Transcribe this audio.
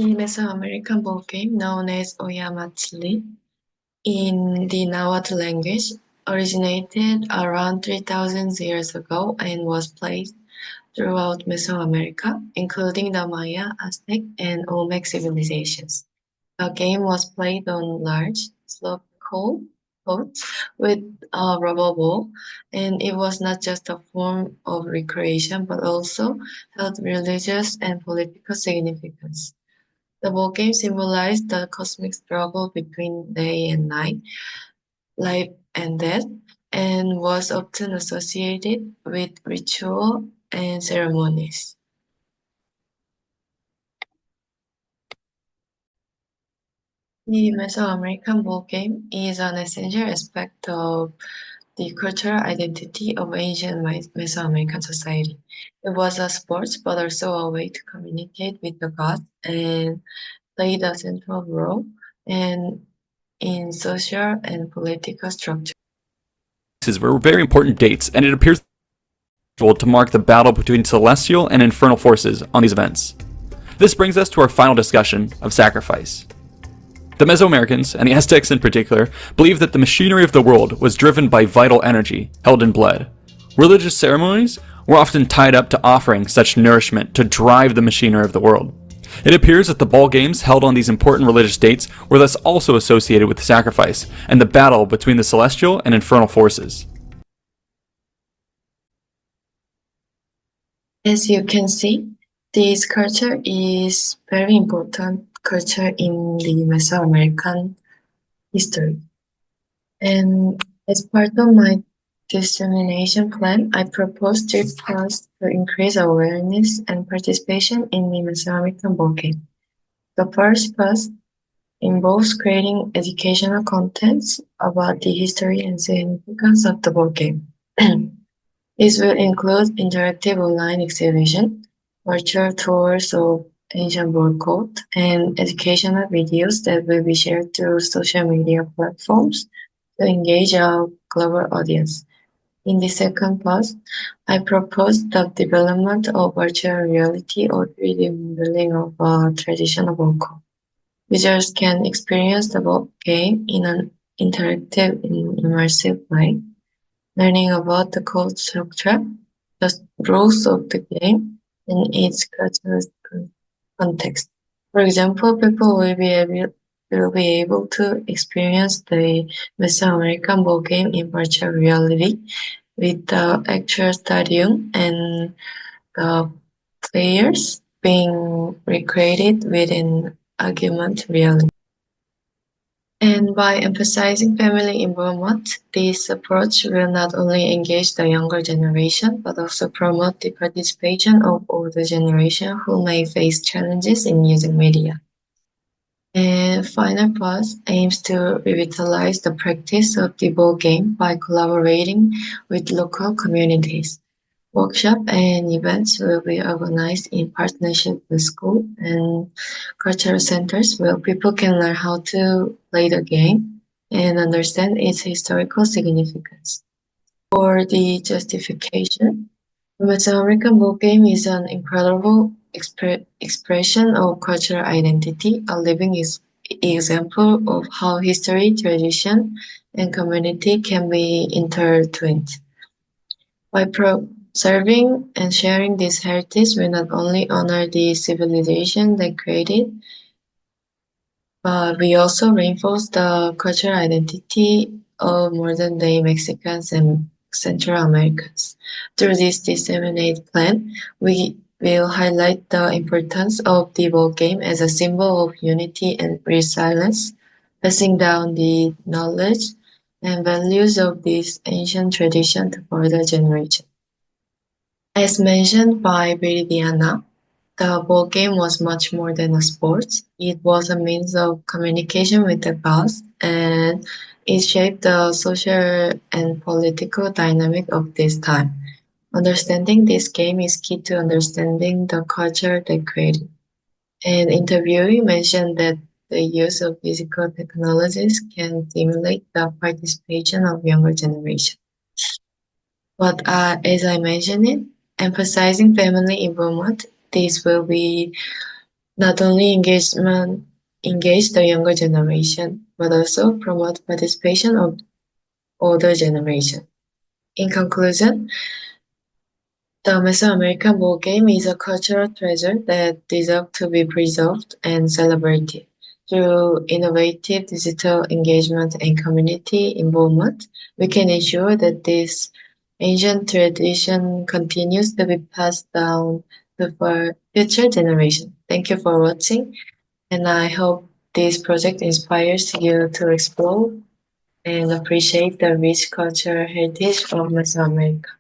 The Mesoamerican ball game, known as Oyamatsuri in the Nahuatl language, originated around 3,000 years ago and was played throughout Mesoamerica, including the Maya, Aztec, and Olmec civilizations. The game was played on large, sloped courts with a rubber ball, and it was not just a form of recreation but also held religious and political significance. The ball game symbolized the cosmic struggle between day and night, life and death, and was often associated with ritual and ceremonies. The Mesoamerican ball game is an essential aspect of the cultural identity of ancient Mesoamerican society. It was a sport, but also a way to communicate with the gods and played a central role and in social and political structure. Were very important dates, and it appears to mark the battle between celestial and infernal forces on these events. This brings us to our final discussion of sacrifice. The Mesoamericans, and the Aztecs in particular, believed that the machinery of the world was driven by vital energy held in blood. Religious ceremonies were often tied up to offering such nourishment to drive the machinery of the world. It appears that the ball games held on these important religious dates were thus also associated with sacrifice and the battle between the celestial and infernal forces. As you can see, this culture is very important culture in the Mesoamerican history. And as part of my dissemination plan, I propose three paths to increase awareness and participation in the Mesoamerican ball game. The first path involves creating educational contents about the history and significance of the ball game. This will include interactive online exhibition, virtual tours of ancient ball court, and educational videos that will be shared through social media platforms to engage a global audience. In the second part, I propose the development of virtual reality or 3D modeling of a traditional ball court. Users can experience the ball game in an interactive and immersive way, learning about the code structure, the rules of the game, and its cultural context. For example, people will be able to experience the Mesoamerican ball game in virtual reality with the actual stadium and the players being recreated within augmented reality. And by emphasizing family involvement, this approach will not only engage the younger generation, but also promote the participation of older generation who may face challenges in using media. And final part aims to revitalize the practice of the ball game by collaborating with local communities. Workshops and events will be organized in partnership with school and cultural centers where people can learn how to play the game and understand its historical significance. For the justification, the Mesoamerican ball game is an incredible expression of cultural identity, a living example of how history, tradition, and community can be intertwined. By preserving and sharing this heritage, we not only honor the civilization that created, but we also reinforce the cultural identity of modern-day Mexicans and Central Americans. Through this disseminated plan, we will highlight the importance of the ball game as a symbol of unity and resilience, passing down the knowledge and values of this ancient tradition to further generations. As mentioned by Viridiana, the ball game was much more than a sport. It was a means of communication with the gods, and it shaped the social and political dynamic of this time. Understanding this game is key to understanding the culture they created. An interviewee mentioned that the use of physical technologies can stimulate the participation of younger generation. But as I mentioned it, emphasizing family involvement, this will be not only engage the younger generation, but also promote participation of older generation. In conclusion, the Mesoamerican board game is a cultural treasure that deserves to be preserved and celebrated. Through innovative digital engagement and community involvement, we can ensure that this ancient tradition continues to be passed down to future generations. Thank you for watching, and I hope this project inspires you to explore and appreciate the rich cultural heritage of Mesoamerica.